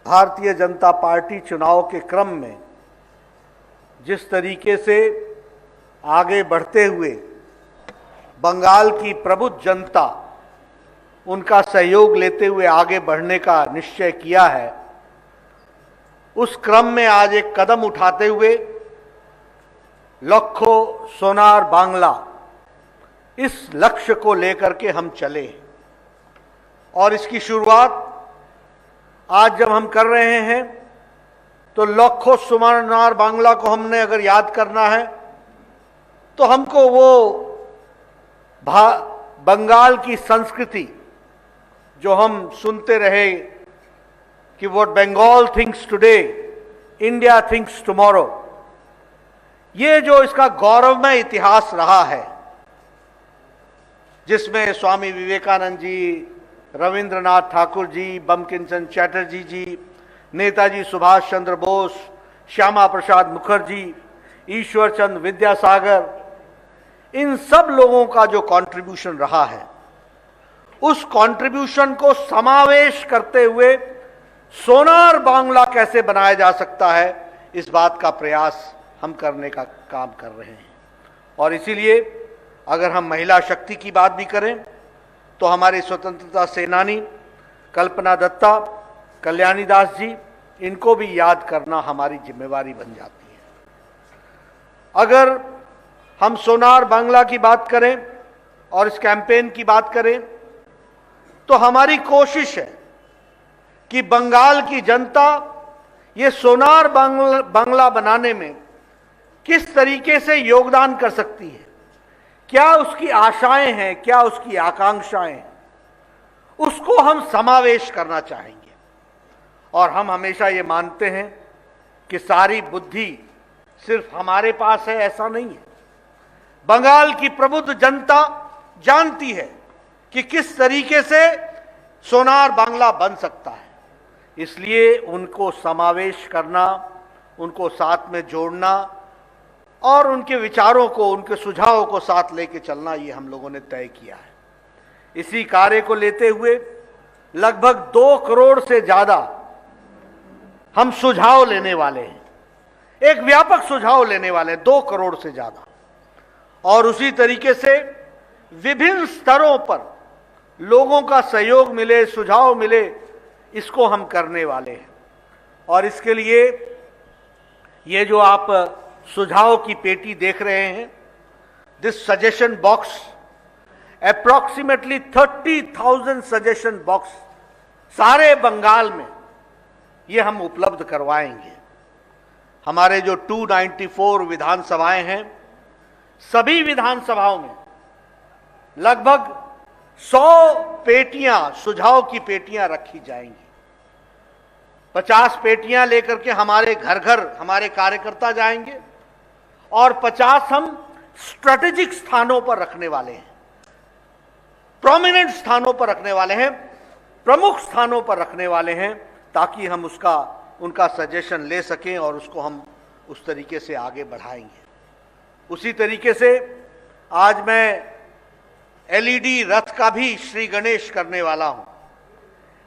Bharatiya Janata party चुनाव के क्रम में जिस तरीके से आगे बढ़ते हुए बंगाल की प्रबुद्ध जनता उनका सहयोग लेते हुए आगे बढ़ने का निश्चय किया है, उस क्रम में आज एक कदम उठाते हुए लखो सोनार बांग्ला इस लक्ष्य को लेकर के हम चले और इसकी शुरुआत आज जब हम कर रहे हैं तो लखो सोनार बांग्ला को हमने अगर याद करना है तो हमको वो बंगाल की संस्कृति जो हम सुनते रहे कि what Bengal thinks today India thinks tomorrow, ये जो इसका गौरवमय इतिहास रहा है जिसमें स्वामी विवेकानंद जी, रविंद्रनाथ ठाकुर जी, बंकिमचंद्र चटर्जी जी, नेताजी सुभाष चंद्र बोस, श्यामा प्रसाद मुखर्जी, ईश्वर चंद्र विद्यासागर, इन सब लोगों का जो कंट्रीब्यूशन रहा है, उस कंट्रीब्यूशन को समावेश करते हुए सोनार बांग्ला कैसे बनाया जा सकता है, इस बात का प्रयास हम करने का काम कर रहे हैं। और इसीलिए अगर हम महिला शक्ति की बात भी करें तो हमारे स्वतंत्रता सेनानी कल्पना दत्ता, कल्याणी दास जी, इनको भी याद करना हमारी जिम्मेवारी बन जाती है। अगर हम सोनार बांग्ला की बात करें और इस कैंपेन की बात करें तो हमारी कोशिश है कि बंगाल की जनता ये सोनार बांग्ला बनाने में किस तरीके से योगदान कर सकती है, क्या उसकी आशाएं हैं, क्या उसकी आकांक्षाएं हैं, उसको हम समावेश करना चाहेंगे। और हम हमेशा ये मानते हैं कि सारी बुद्धि सिर्फ हमारे पास है, ऐसा नहीं है। बंगाल की प्रबुद्ध जनता जानती है कि किस तरीके से सोनार बांग्ला बन सकता है, इसलिए उनको समावेश करना, उनको साथ में जोड़ना और उनके विचारों को, उनके सुझावों को साथ लेके चलना, ये हम लोगों ने तय किया है। इसी कार्य को लेते हुए लगभग 2 करोड़ से ज्यादा हम सुझाव लेने वाले हैं, एक व्यापक सुझाव लेने वाले हैं, 2 करोड़ से ज्यादा। और उसी तरीके से विभिन्न स्तरों पर लोगों का सहयोग मिले, सुझाव मिले, इसको हम करने वाले हैं। और इसके लिए ये जो आप सुझाव की पेटी देख रहे हैं, this suggestion box, approximately 30,000 suggestion box सारे बंगाल में ये हम उपलब्ध करवाएंगे। हमारे जो 294 विधानसभाएं हैं, सभी विधानसभाओं में लगभग 100 पेटियां, सुझाव की पेटियां रखी जाएंगी। 50 पेटियां लेकर के हमारे घर घर हमारे कार्यकर्ता जाएंगे और 50 हम स्ट्रेटेजिक स्थानों पर रखने वाले हैं, प्रोमिनेंट स्थानों पर रखने वाले हैं, प्रमुख स्थानों पर रखने वाले हैं, ताकि हम उनका सजेशन ले सकें और उसको हम उस तरीके से आगे बढ़ाएंगे। उसी तरीके से आज मैं एलईडी रथ का भी श्री गणेश करने वाला हूं।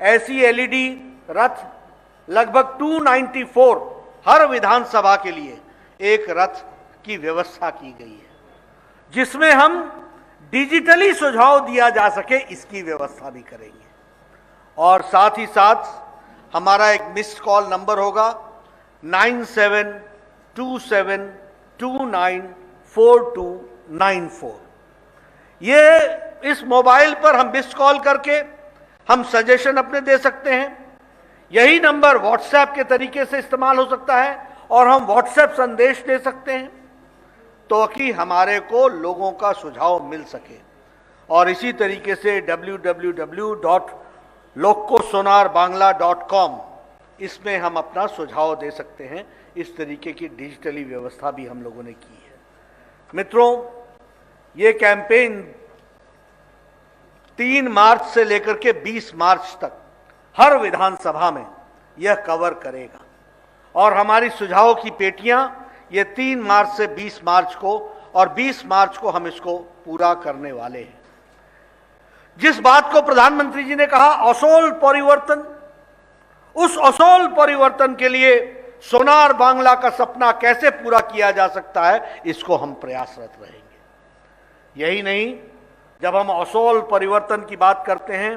ऐसी एलईडी रथ लगभग 294 हर विधानसभा के लिए एक रथ की व्यवस्था की गई है, जिसमें हम डिजिटली सुझाव दिया जा सके, इसकी व्यवस्था भी करेंगे। और साथ ही साथ हमारा एक मिस्ड कॉल नंबर होगा 9727294294। ये इस मोबाइल पर हम मिस्ड कॉल करके हम सजेशन अपने दे सकते हैं। यही नंबर व्हाट्सएप के तरीके से इस्तेमाल हो सकता है और हम व्हाट्सएप संदेश दे सकते हैं, तो कि हमारे को लोगों का सुझाव मिल सके। और इसी तरीके से www.lokosonarbangla.com, इसमें हम अपना सुझाव दे सकते हैं। इस तरीके की डिजिटली व्यवस्था भी हम लोगों ने की है। मित्रों, ये कैंपेन 3 मार्च से लेकर के 20 मार्च तक हर विधानसभा में यह कवर करेगा और हमारी सुझाव की पेटियां ये 3 मार्च से 20 मार्च को और 20 मार्च को हम इसको पूरा करने वाले हैं। जिस बात को प्रधानमंत्री जी ने कहा, असोल परिवर्तन, उस असोल परिवर्तन के लिए सोनार बांग्ला का सपना कैसे पूरा किया जा सकता है, इसको हम प्रयासरत रहेंगे। यही नहीं, जब हम असोल परिवर्तन की बात करते हैं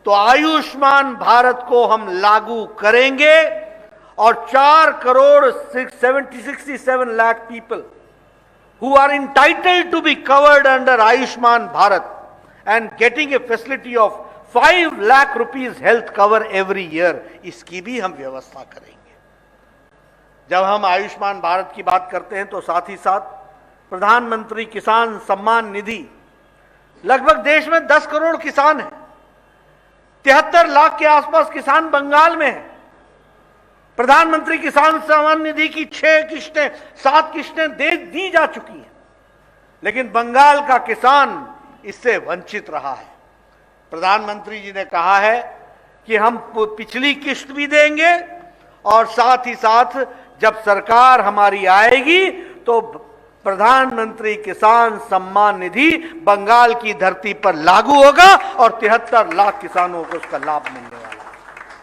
तो आयुष्मान भारत को हम लागू करेंगे और 4,67 lakh people who are entitled to be covered under Ayushman Bharat and getting a facility of 5 lakh rupees health cover every year, इसकी भी हम व्यवस्था करेंगे। जब हम आयुष्मान भारत की बात करते हैं तो साथ ही साथ प्रधानमंत्री किसान सम्मान निधि, लगभग देश में 10 करोड़ किसान हैं, 73 लाख के आसपास किसान बंगाल में हैं। प्रधानमंत्री किसान सम्मान निधि की 6 किस्तें 7 किस्तें दी जा चुकी हैं, लेकिन बंगाल का किसान इससे वंचित रहा है। प्रधानमंत्री जी ने कहा है कि हम पिछली किस्त भी देंगे और साथ ही साथ जब सरकार हमारी आएगी तो प्रधानमंत्री किसान सम्मान निधि बंगाल की धरती पर लागू होगा और 73 लाख किसानों को उसका लाभ मिलने वाला है।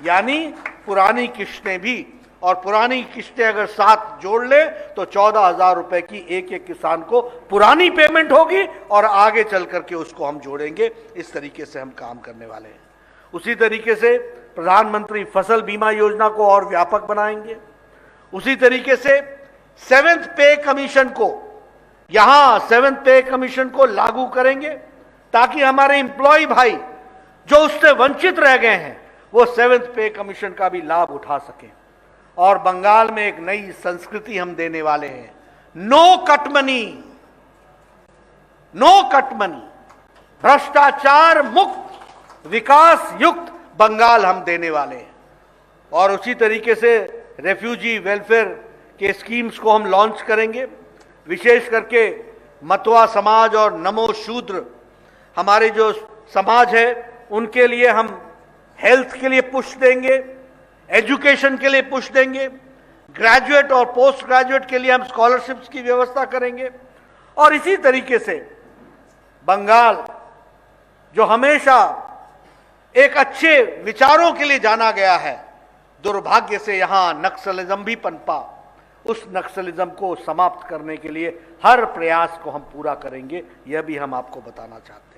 यानी पुरानी किस्तें भी, और पुरानी किस्तें अगर साथ जोड़ ले तो 14,000 रुपए की एक एक किसान को पुरानी पेमेंट होगी और आगे चल करके उसको हम जोड़ेंगे। इस तरीके से हम काम करने वाले हैं। उसी तरीके से प्रधानमंत्री फसल बीमा योजना को और व्यापक बनाएंगे। उसी तरीके से 7th पे कमीशन को, यहां 7th पे कमीशन को लागू करेंगे ताकि हमारे एम्प्लॉय भाई जो उससे वंचित रह गए हैं वो 7th पे कमीशन का भी लाभ उठा सकें। और बंगाल में एक नई संस्कृति हम देने वाले हैं, no cut money, no cut money, भ्रष्टाचार मुक्त विकास युक्त बंगाल हम देने वाले हैं। और उसी तरीके से रेफ्यूजी वेलफेयर के स्कीम्स को हम लॉन्च करेंगे। विशेष करके मतवा समाज और नमो शूद्र हमारे जो समाज है उनके लिए हम हेल्थ के लिए पुश देंगे, एजुकेशन के लिए पुश देंगे, ग्रेजुएट और पोस्ट ग्रेजुएट के लिए हम स्कॉलरशिप्स की व्यवस्था करेंगे। और इसी तरीके से बंगाल जो हमेशा एक अच्छे विचारों के लिए जाना गया है, दुर्भाग्य से यहां नक्सलिज्म भी पनपा। उस नक्सलिज्म को समाप्त करने के लिए हर प्रयास को हम पूरा करेंगे, यह भी हम आपको बताना चाहते हैं।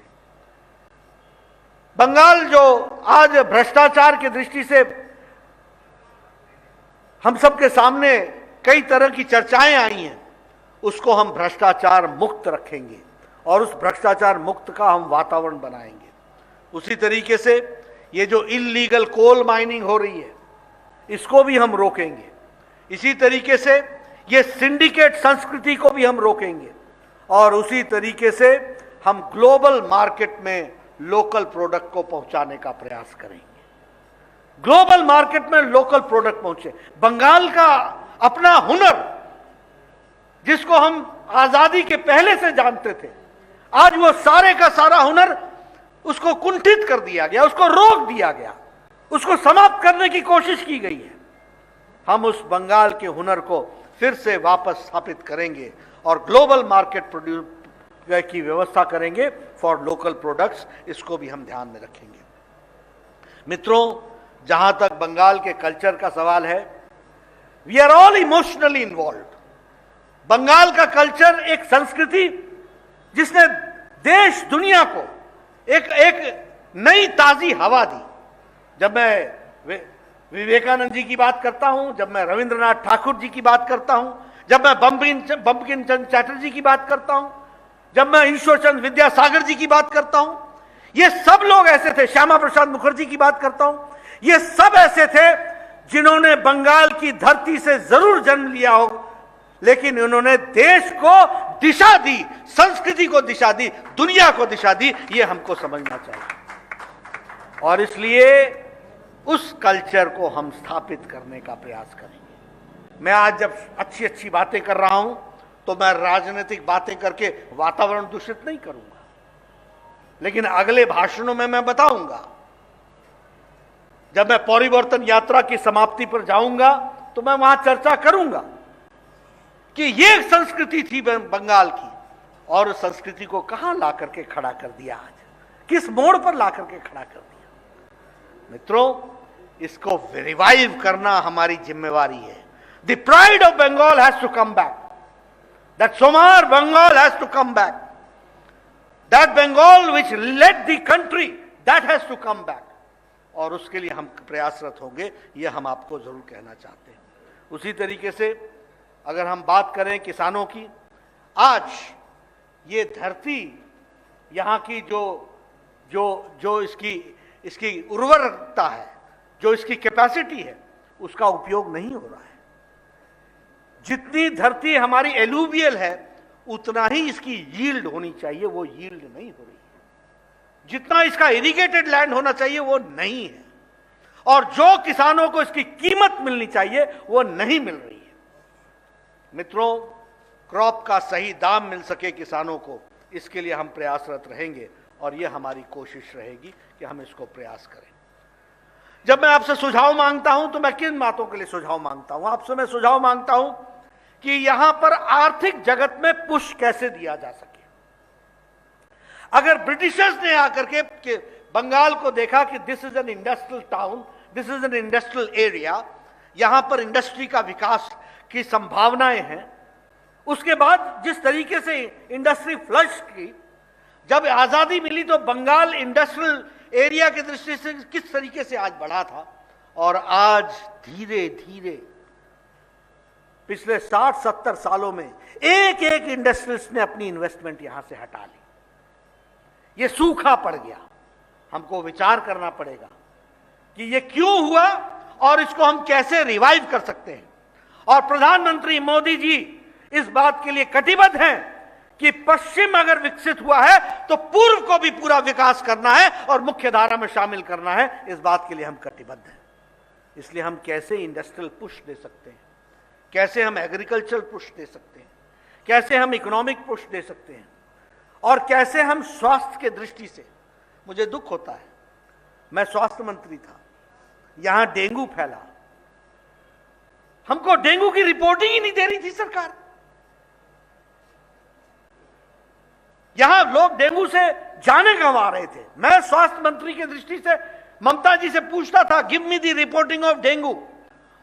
बंगाल जो आज भ्रष्टाचार की दृष्टि से हम सबके सामने कई तरह की चर्चाएं आई हैं, उसको हम भ्रष्टाचार मुक्त रखेंगे और उस भ्रष्टाचार मुक्त का हम वातावरण बनाएंगे। उसी तरीके से ये जो इल्लीगल कोल माइनिंग हो रही है इसको भी हम रोकेंगे। इसी तरीके से ये सिंडिकेट संस्कृति को भी हम रोकेंगे और उसी तरीके से हम ग्लोबल मार्केट में लोकल प्रोडक्ट को पहुंचाने का प्रयास करेंगे। ग्लोबल मार्केट में लोकल प्रोडक्ट पहुंचे। बंगाल का अपना हुनर जिसको हम आजादी के पहले से जानते थे, आज वो सारे का सारा हुनर उसको कुंठित कर दिया गया, उसको रोक दिया गया, उसको समाप्त करने की कोशिश की गई है। हम उस बंगाल के हुनर को फिर से वापस स्थापित करेंगे और ग्लोबल मार्केट की व्यवस्था करेंगे फॉर लोकल प्रोडक्ट्स, इसको भी हम ध्यान में रखेंगे। मित्रों, जहां तक बंगाल के कल्चर का सवाल है, we are all emotionally involve. Bengal का कल्चर एक संस्कृति जिसने देश दुनिया को एक नई ताजी हवा दी। जब मैं विवेकानंद जी की बात करता हूं, जब मैं रविंद्रनाथ ठाकुर जी की बात करता हूं, जब मैं बंकिम चंद्र चटर्जी की बात करता हूं, जब मैं ईश्वर चंद्र विद्यासागर जी की बात करता हूं, ये सब लोग ऐसे थे, श्यामा प्रसाद मुखर्जी की बात करता हूं, ये सब ऐसे थे जिन्होंने बंगाल की धरती से जरूर जन्म लिया हो, लेकिन उन्होंने देश को दिशा दी, संस्कृति को दिशा दी, दुनिया को दिशा दी। ये हमको समझना चाहिए और इसलिए उस कल्चर को हम स्थापित करने का प्रयास करेंगे। मैं आज जब अच्छी अच्छी बातें कर रहा हूं तो मैं राजनीतिक बातें करके वातावरण दूषित नहीं करूंगा, लेकिन अगले भाषणों में मैं बताऊंगा। जब मैं परिवर्तन यात्रा की समाप्ति पर जाऊंगा तो मैं वहां चर्चा करूंगा कि ये संस्कृति थी बंगाल की और उस संस्कृति को कहां ला करके खड़ा कर दिया, आज किस मोड़ पर ला करके खड़ा कर दिया। मित्रों, इसको रिवाइव करना हमारी जिम्मेवारी है। The pride of Bengal has to come back, that सोमार Bengal has to come back, that Bengal which led the country, that has to come back. और उसके लिए हम प्रयासरत होंगे, यह हम आपको जरूर कहना चाहते हैं। उसी तरीके से अगर हम बात करें किसानों की, आज ये धरती, यहाँ की जो जो जो इसकी उर्वरकता है, जो इसकी कैपेसिटी है, उसका उपयोग नहीं हो रहा है। जितनी धरती हमारी एलुवियल है, उतना ही इसकी यील्ड होनी चाहिए, वो यील्ड नहीं हो रही है। जितना इसका इरिगेटेड लैंड होना चाहिए वो नहीं है, और जो किसानों को इसकी कीमत मिलनी चाहिए वो नहीं मिल रही है। मित्रों, क्रॉप का सही दाम मिल सके किसानों को, इसके लिए हम प्रयासरत रहेंगे, और यह हमारी कोशिश रहेगी कि हम इसको प्रयास करें। जब मैं आपसे सुझाव मांगता हूं तो मैं किन बातों के लिए सुझाव मांगता हूं? आपसे मैं सुझाव मांगता हूं कि यहां पर आर्थिक जगत में पुश कैसे दिया जा सके। अगर ब्रिटिशर्स ने आकर के बंगाल को देखा कि this is an industrial town, this is an industrial area, यहां पर इंडस्ट्री का विकास की संभावनाएं हैं, उसके बाद जिस तरीके से इंडस्ट्री फ्लश की, जब आजादी मिली तो बंगाल इंडस्ट्रियल एरिया की दृष्टि से किस तरीके से आज बढ़ा था, और आज धीरे धीरे पिछले 60-70 सालों में एक एक इंडस्ट्रीज ने अपनी इन्वेस्टमेंट यहां से हटा ली। ये सूखा पड़ गया। हमको विचार करना पड़ेगा कि ये क्यों हुआ और इसको हम कैसे रिवाइव कर सकते हैं। और प्रधानमंत्री मोदी जी इस बात के लिए कटिबद्ध हैं कि पश्चिम अगर विकसित हुआ है तो पूर्व को भी पूरा विकास करना है और मुख्य धारा में शामिल करना है। इस बात के लिए हम कटिबद्ध हैं। इसलिए हम कैसे इंडस्ट्रियल पुश दे सकते हैं, कैसे हम एग्रीकल्चर पुश दे सकते हैं, कैसे हम इकोनॉमिक पुश दे सकते हैं, और कैसे हम स्वास्थ्य के दृष्टि से, मुझे दुख होता है, मैं स्वास्थ्य मंत्री था, यहां डेंगू फैला, हमको डेंगू की रिपोर्टिंग ही नहीं दे रही थी सरकार। यहां लोग डेंगू से जाने गंवा रहे थे। मैं स्वास्थ्य मंत्री की दृष्टि से ममता जी से पूछता था, give me the reporting of dengue.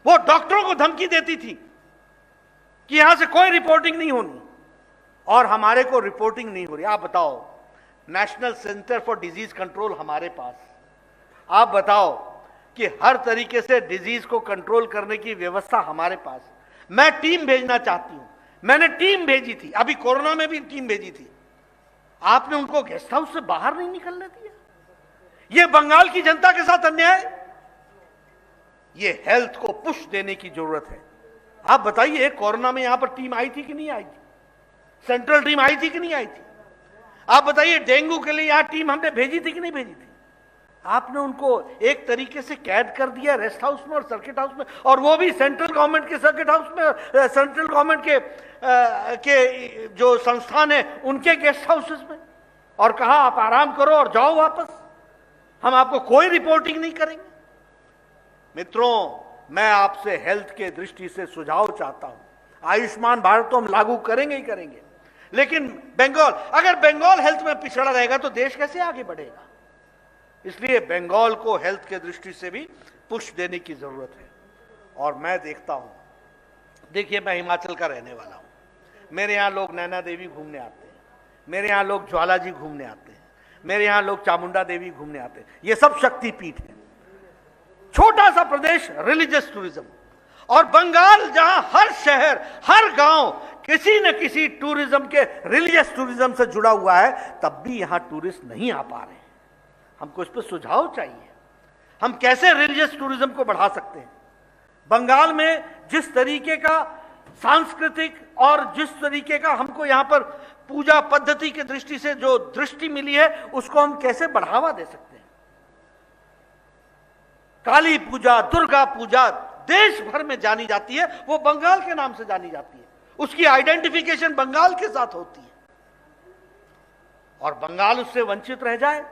वो डॉक्टरों को धमकी देती थी कि यहां से कोई रिपोर्टिंग नहीं होनी, और हमारे को रिपोर्टिंग नहीं हो रही। आप बताओ, national centre for disease control हमारे पास, आप बताओ कि हर तरीके से डिजीज को कंट्रोल करने की व्यवस्था हमारे पास। मैं टीम भेजना चाहती हूं, मैंने टीम भेजी थी, अभी कोरोना में भी टीम भेजी थी, आपने उनको गेस्ट हाउस से बाहर नहीं निकलने दिया। यह बंगाल की जनता के साथ अन्याय। ये हेल्थ को पुश देने की जरूरत है। आप बताइए, कोरोना में यहां पर टीम आई थी कि नहीं आई थी? सेंट्रल टीम आई थी कि नहीं आई थी? आप बताइए, डेंगू के लिए यहां टीम हमने भेजी थी कि नहीं भेजी थी? आपने उनको एक तरीके से कैद कर दिया रेस्ट हाउस में और सर्किट हाउस में, और वो भी सेंट्रल गवर्नमेंट के सर्किट हाउस में, सेंट्रल गवर्नमेंट के जो संस्थान है उनके गेस्ट हाउसेस में, और कहा आप आराम करो और जाओ वापस, हम आपको कोई रिपोर्टिंग नहीं करेंगे। मित्रों, मैं आपसे हेल्थ के दृष्टि से सुझाव चाहता हूं। आयुष्मान भारत तो हम लागू करेंगे ही करेंगे, लेकिन बंगाल, अगर बंगाल हेल्थ में पिछड़ा रहेगा तो देश कैसे आगे बढ़ेगा? इसलिए बंगाल को हेल्थ के दृष्टि से भी पुश देने की जरूरत है। और मैं देखता हूं, देखिए, मैं हिमाचल का रहने वाला हूं, मेरे यहां लोग नैना देवी घूमने आते हैं, मेरे यहां लोग ज्वाला जी घूमने आते हैं, मेरे यहां लोग चामुंडा देवी घूमने आते हैं। ये सब शक्तिपीठ है। छोटा सा प्रदेश, रिलीजियस टूरिज्म। और बंगाल जहां हर शहर, हर गांव किसी न किसी टूरिज्म के, रिलीजियस टूरिज्म से जुड़ा हुआ है, तब भी यहां टूरिस्ट नहीं आ पा रहे हैं। हमको इस पर सुझाव चाहिए। हम कैसे रिलीजियस टूरिज्म को बढ़ा सकते हैं? बंगाल में जिस तरीके का सांस्कृतिक और जिस तरीके का हमको यहां पर पूजा पद्धति की दृष्टि से जो दृष्टि मिली है, उसको हम कैसे बढ़ावा दे सकते हैं? काली पूजा, दुर्गा पूजा देश भर में जानी जाती है, वो बंगाल के नाम से जानी जाती है, उसकी आइडेंटिफिकेशन बंगाल के साथ होती है, और बंगाल उससे वंचित रह जाए,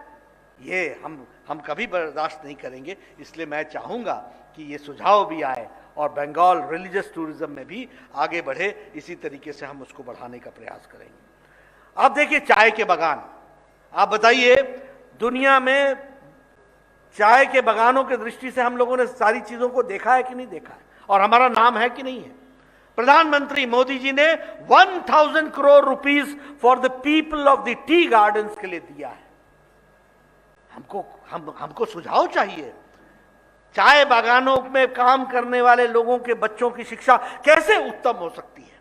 ये हम कभी बर्दाश्त नहीं करेंगे। इसलिए मैं चाहूंगा कि ये सुझाव भी आए और बंगाल रिलीजियस टूरिज्म में भी आगे बढ़े। इसी तरीके से हम उसको बढ़ाने का प्रयास करेंगे। अब देखिए, चाय के बागान, आप बताइए, दुनिया में चाय के बागानों की दृष्टि से हम लोगों ने सारी चीजों को देखा है कि नहीं देखा है, और हमारा नाम है कि नहीं है। प्रधानमंत्री मोदी जी ने 1000 crore rupees for the people of the tea gardens के लिए दिया है। हमको सुझाव चाहिए, चाय बागानों में काम करने वाले लोगों के बच्चों की शिक्षा कैसे उत्तम हो सकती है,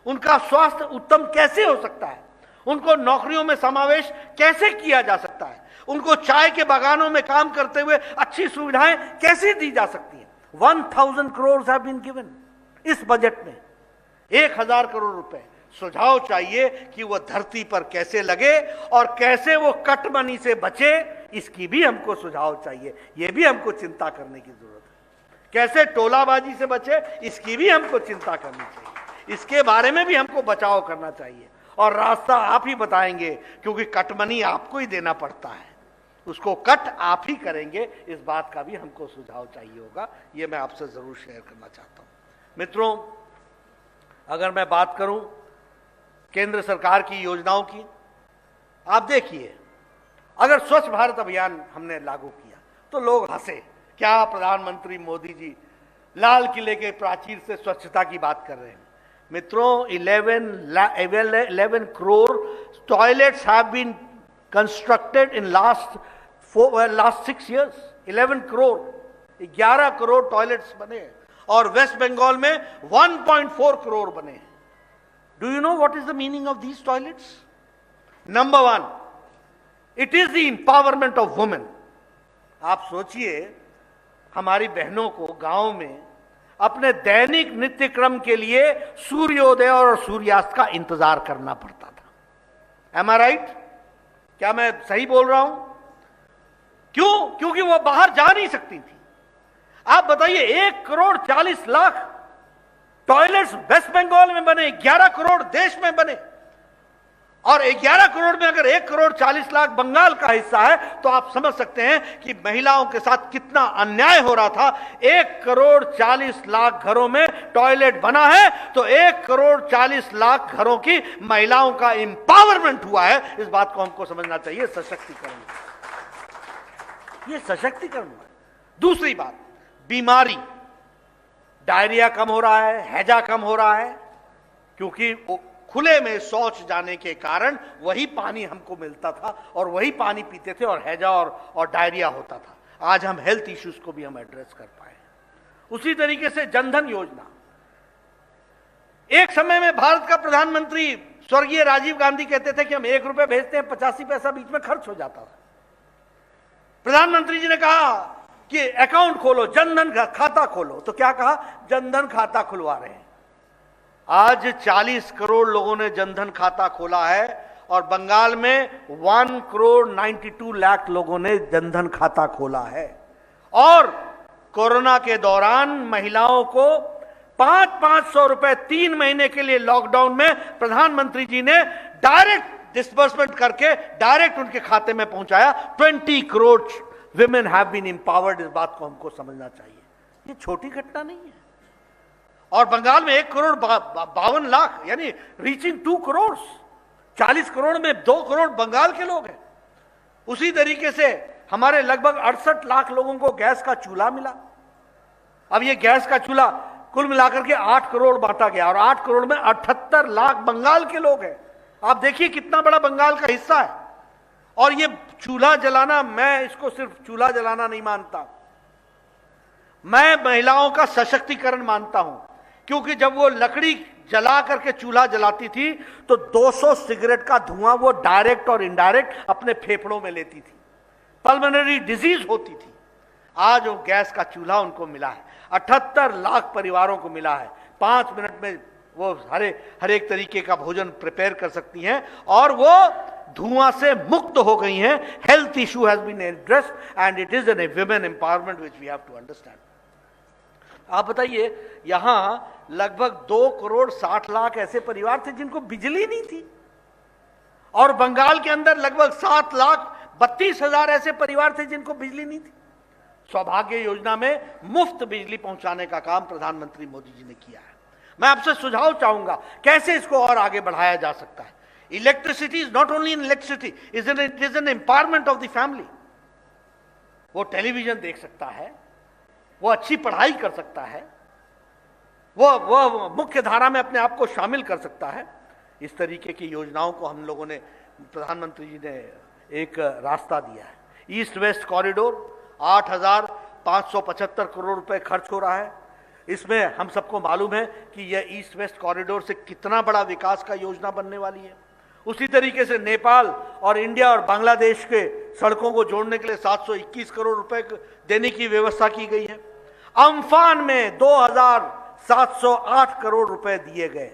उनका स्वास्थ्य उत्तम कैसे हो सकता है, उनको नौकरियों में समावेश कैसे किया जा सकता है, उनको चाय के बागानों में काम करते हुए अच्छी सुविधाएं कैसे दी जा सकती हैं। 1000 करोड़ हैव बीन गिवन इस बजट में, 1000 करोड़ रुपए। सुझाव चाहिए कि वह धरती पर कैसे लगे और कैसे वो कट मनी से बचे, इसकी भी हमको सुझाव चाहिए। यह भी हमको चिंता करने की जरूरत है। कैसे टोलाबाजी से बचे, इसकी भी हमको चिंता करनी चाहिए। इसके बारे में भी हमको बचाव करना चाहिए, और रास्ता आप ही बताएंगे, क्योंकि कट मनी आपको ही देना पड़ता है, उसको कट आप ही करेंगे। इस बात का भी हमको सुझाव चाहिए होगा। यह मैं आपसे जरूर शेयर करना चाहता हूं। मित्रों, अगर मैं बात करूं केंद्र सरकार की योजनाओं की, आप देखिए, अगर स्वच्छ भारत अभियान हमने लागू किया तो लोग हंसे, क्या प्रधानमंत्री मोदी जी लाल किले के प्राचीर से स्वच्छता की बात कर रहे हैं। मित्रों, 11 crore toilets have been constructed in last 6 years। 11 crore, 11 crore toilets बने हैं, और वेस्ट बंगाल में 1.4 करोड़ बने हैं। Do you know what is the meaning of these toilets? Number 1, it is the empowerment of women. आप सोचिए, हमारी बहनों को गांव में अपने दैनिक नित्य क्रम के लिए सूर्योदय और सूर्यास्त का इंतजार करना पड़ता था। एम आई राइट? क्या मैं सही बोल रहा हूं? क्यों? क्योंकि वो बाहर जा नहीं सकती थी। आप बताइए, 1 करोड़ 40 लाख टॉयलेट्स वेस्ट बंगाल में बने, 11 करोड़ देश में बने, और 11 करोड़ में अगर 1 करोड़ 40 लाख बंगाल का हिस्सा है, तो आप समझ सकते हैं कि महिलाओं के साथ कितना अन्याय हो रहा था। 1 करोड़ 40 लाख घरों में टॉयलेट बना है, तो 1 करोड़ 40 लाख घरों की महिलाओं का इंपावरमेंट हुआ है। इस बात को हमको समझना चाहिए। सशक्तिकरण, ये सशक्तिकरण हुआ। दूसरी बात, बीमारी, डायरिया कम हो रहा है, हैजा कम हो रहा है, क्योंकि खुले में शौच जाने के कारण वही पानी हमको मिलता था और वही पानी पीते थे, और हैजा और डायरिया होता था। आज हम हेल्थ इश्यूज को भी हम एड्रेस कर पाए। उसी तरीके से जनधन योजना, एक समय में भारत का प्रधानमंत्री स्वर्गीय राजीव गांधी कहते थे कि हम 1 रुपए भेजते हैं, 85 पैसा बीच में खर्च हो जाता था। प्रधानमंत्री जी ने कहा कि अकाउंट खोलो, जनधन खाता खोलो, तो क्या कहा? जनधन खाता खुलवा रहे हैं। आज 40 करोड़ लोगों ने जनधन खाता खोला है, और बंगाल में 1 करोड़ 92 लाख लोगों ने जनधन खाता खोला है। और कोरोना के दौरान महिलाओं को 500 रुपए 3 महीने के लिए लॉकडाउन में प्रधानमंत्री जी ने डायरेक्ट डिस्बर्समेंट करके डायरेक्ट उनके खाते में पहुंचाया। 20 crore women have been empowered. इस बात को हमको समझना चाहिए, ये छोटी घटना नहीं है। और बंगाल में 1 करोड़ 52 लाख, यानी रीचिंग 2 करोड़, 40 करोड़ में 2 करोड़ बंगाल के लोग हैं। उसी तरीके से हमारे लगभग 68 लाख लोगों को गैस का चूल्हा मिला। अब ये गैस का चूल्हा कुल मिलाकर के 8 करोड़ बांटा गया, और 8 करोड़ में 78 लाख बंगाल के लोग हैं। आप देखिए कितना बड़ा बंगाल का हिस्सा है। और ये चूल्हा जलाना, मैं इसको सिर्फ चूल्हा जलाना नहीं मानता, मैं महिलाओं का सशक्तिकरण मानता हूं। क्योंकि जब वो लकड़ी जला करके चूल्हा जलाती थी तो 200 सिगरेट का धुआं वो डायरेक्ट और इनडायरेक्ट अपने फेफड़ों में लेती थी, पल्मोनरी डिजीज होती थी। आज वो गैस का चूल्हा उनको मिला है, 78 लाख परिवारों को मिला है। 5 मिनट में वो हर एक तरीके का भोजन प्रिपेयर कर सकती हैं, और वो धुआं से मुक्त हो गई हैं। Health issue has been addressed and it is an women empowerment which we have to understand. आप बताइए, यहां लगभग 2 करोड़ 60 लाख ऐसे परिवार थे जिनको बिजली नहीं थी, और बंगाल के अंदर लगभग 7 लाख 32 हजार ऐसे परिवार थे जिनको बिजली नहीं थी। सौभाग्य योजना में मुफ्त बिजली पहुंचाने का काम प्रधानमंत्री मोदी जी ने किया है। मैं आपसे सुझाव चाहूंगा कैसे इसको और आगे बढ़ाया जा सकता है। Electricity is not only in electricity, it is N empowerment of the family. वो टेलीविजन देख सकता है, वो अच्छी पढ़ाई कर सकता है, वो मुख्य धारा में अपने आप को शामिल कर सकता है। इस तरीके की योजनाओं को हम लोगों ने, प्रधानमंत्री जी ने एक रास्ता दिया है। ईस्ट वेस्ट कॉरिडोर 8,575 करोड़ रुपए खर्च हो रहा है। इसमें हम सबको मालूम है कि यह ईस्ट वेस्ट कॉरिडोर से कितना बड़ा विकास का योजना बनने वाली है। उसी तरीके से नेपाल और इंडिया और बांग्लादेश के सड़कों को जोड़ने के लिए 721 करोड़ रुपए देने की व्यवस्था की गई है। अम्फान में 2,708 करोड़ रुपए दिए गए।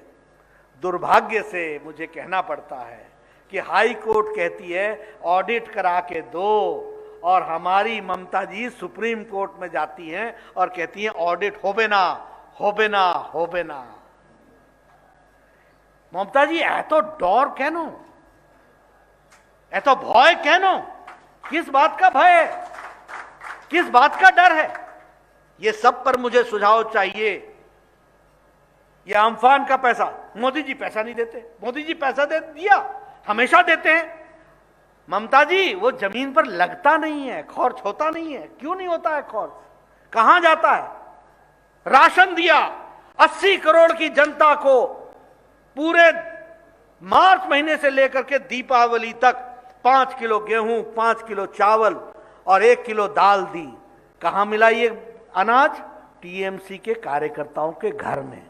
दुर्भाग्य से मुझे कहना पड़ता है कि हाई कोर्ट कहती है ऑडिट करा के दो, और हमारी ममता जी सुप्रीम कोर्ट में जाती हैं और कहती हैं ऑडिट होबे ना, होबे ना, होबे ना। ममता जी एतो डर केनो, एतो भय केनो? किस बात का भय है, किस बात का डर है? ये सब पर मुझे सुझाव चाहिए। ये अम्फान का पैसा, मोदी जी पैसा नहीं देते, मोदी जी पैसा दे दिया, हमेशा देते हैं। ममता जी वो जमीन पर लगता नहीं है, खर्च होता नहीं है। क्यों नहीं होता है खर्च? कहां जाता है? राशन दिया 80 करोड़ की जनता को, पूरे मार्च महीने से लेकर के दीपावली तक 5 किलो गेहूं, 5 किलो चावल और 1 किलो दाल दी। कहां मिला ये अनाज? टीएमसी के कार्यकर्ताओं के घर में।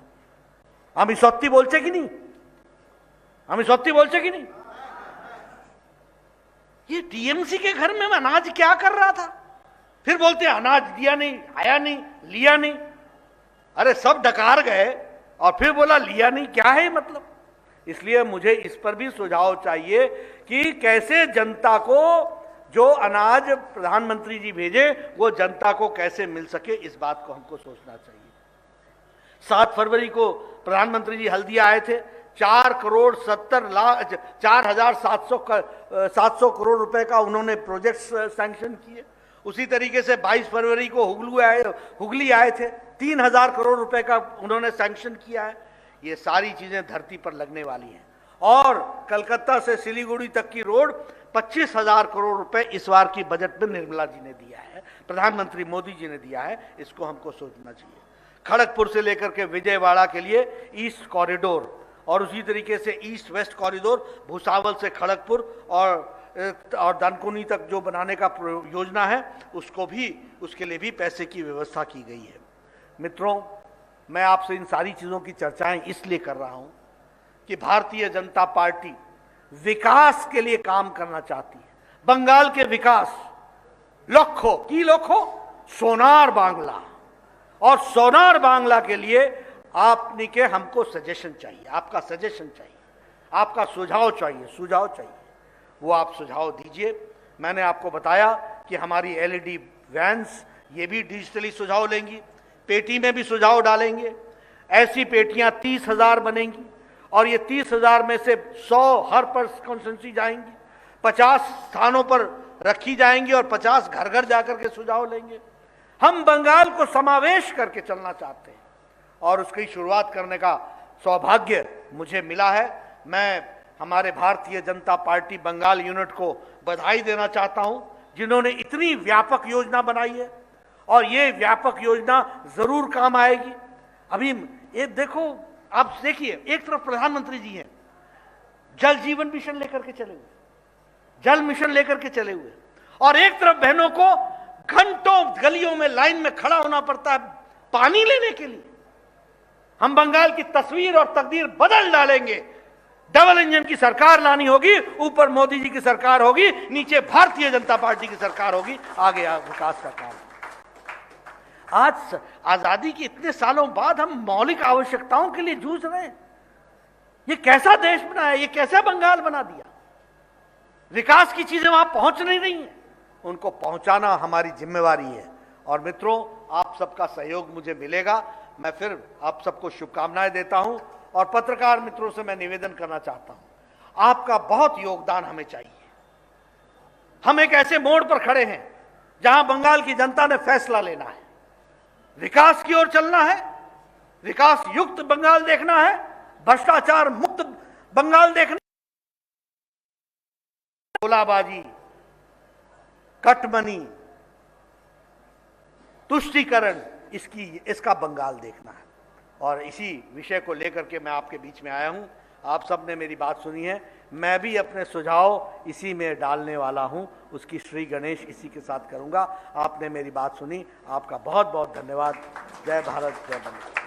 हम सत्य बोलते कि नहीं? हम सत्य बोलते कि नहीं? ये टीएमसी के घर में अनाज क्या कर रहा था? फिर बोलते अनाज दिया नहीं, आया नहीं, लिया नहीं। अरे सब डकार गए और फिर बोला लिया नहीं, क्या है मतलब? इसलिए मुझे इस पर भी सुझाव चाहिए कि कैसे जनता को जो अनाज प्रधानमंत्री जी भेजे वो जनता को कैसे मिल सके, इस बात को हमको सोचना चाहिए। 7 फरवरी को प्रधानमंत्री जी हल्दिया आए थे। 4,70,700 करोड़ रुपए का उन्होंने प्रोजेक्ट सैंक्शन किए। उसी तरीके से 22 फरवरी को हुगली आए थे। 3,000 करोड़ रुपए का उन्होंने सैंक्शन किया है। ये सारी चीजें धरती पर लगने वाली हैं। और कलकत्ता से सिलीगुड़ी तक की रोड 25,000 करोड़ रुपए इस बार की बजट में निर्मला जी ने दिया है, प्रधानमंत्री मोदी जी ने दिया है। इसको हमको सोचना चाहिए। खड़गपुर से लेकर के विजयवाड़ा के लिए ईस्ट कॉरिडोर, और उसी तरीके से ईस्ट वेस्ट कॉरिडोर भुसावल से खड़गपुर और दानकुनी तक जो बनाने का योजना है, उसको भी, उसके लिए भी पैसे की व्यवस्था की गई है। मित्रों, मैं आपसे इन सारी चीजों की चर्चाएं इसलिए कर रहा हूं कि भारतीय जनता पार्टी विकास के लिए काम करना चाहती है। बंगाल के विकास, लखो की लखो सोनार बांग्ला, और सोनार बांग्ला के लिए आपने के हमको सजेशन चाहिए, आपका सजेशन चाहिए, आपका सुझाव चाहिए, सुझाव चाहिए। वो आप सुझाव दीजिए। मैंने आपको बताया कि हमारी एलईडी वैन्स ये भी डिजिटली सुझाव लेंगी, पेटी में भी सुझाव डालेंगे। ऐसी पेटियां 30,000 बनेंगी और ये 30,000 में से 100 हर पर कॉन्स्टिट्यूंसी जाएंगी, 50 स्थानों पर रखी जाएंगी और 50 घर घर जाकर के सुझाव लेंगे। हम बंगाल को समावेश करके चलना चाहते हैं और उसकी शुरुआत करने का सौभाग्य मुझे मिला है। मैं हमारे भारतीय जनता पार्टी बंगाल यूनिट को बधाई देना चाहता हूं, जिन्होंने इतनी व्यापक योजना बनाई है, और ये व्यापक योजना जरूर काम आएगी। अभी ये देखो, आप देखिए, एक तरफ प्रधानमंत्री जी हैं, जल जीवन मिशन लेकर के चले हुए, जल मिशन लेकर के चले हुए, और एक तरफ बहनों को घंटों गलियों में लाइन में खड़ा होना पड़ता है पानी लेने के लिए। हम बंगाल की तस्वीर और तकदीर बदल डालेंगे। डबल इंजन की सरकार लानी होगी, ऊपर मोदी जी की सरकार होगी, नीचे भारतीय जनता पार्टी की सरकार होगी। आगे विकास का काम। आज आजादी के इतने सालों बाद हम मौलिक आवश्यकताओं के लिए जूझ रहे हैं। ये कैसा देश बनाया, ये कैसा बंगाल बना दिया? विकास की चीजें वहां पहुंच नहीं रही हैं, उनको पहुंचाना हमारी जिम्मेवारी है। और मित्रों, आप सबका सहयोग मुझे मिलेगा। मैं फिर आप सबको शुभकामनाएं देता हूं और पत्रकार मित्रों से मैं निवेदन करना चाहता हूं, आपका बहुत योगदान हमें चाहिए। हम एक ऐसे मोड़ पर खड़े हैं जहां बंगाल की जनता ने फैसला लेना है, विकास की ओर चलना है, विकास युक्त बंगाल देखना है, भ्रष्टाचार मुक्त बंगाल देखना, गोलाबाजी, कटमनी, तुष्टीकरण, इसका बंगाल देखना है। और इसी विषय को लेकर के मैं आपके बीच में आया हूं। आप सब ने मेरी बात सुनी है, मैं भी अपने सुझाव इसी में डालने वाला हूं, उसकी श्री गणेश इसी के साथ करूंगा। आपने मेरी बात सुनी, आपका बहुत बहुत धन्यवाद। जय भारत, जय बंगाल।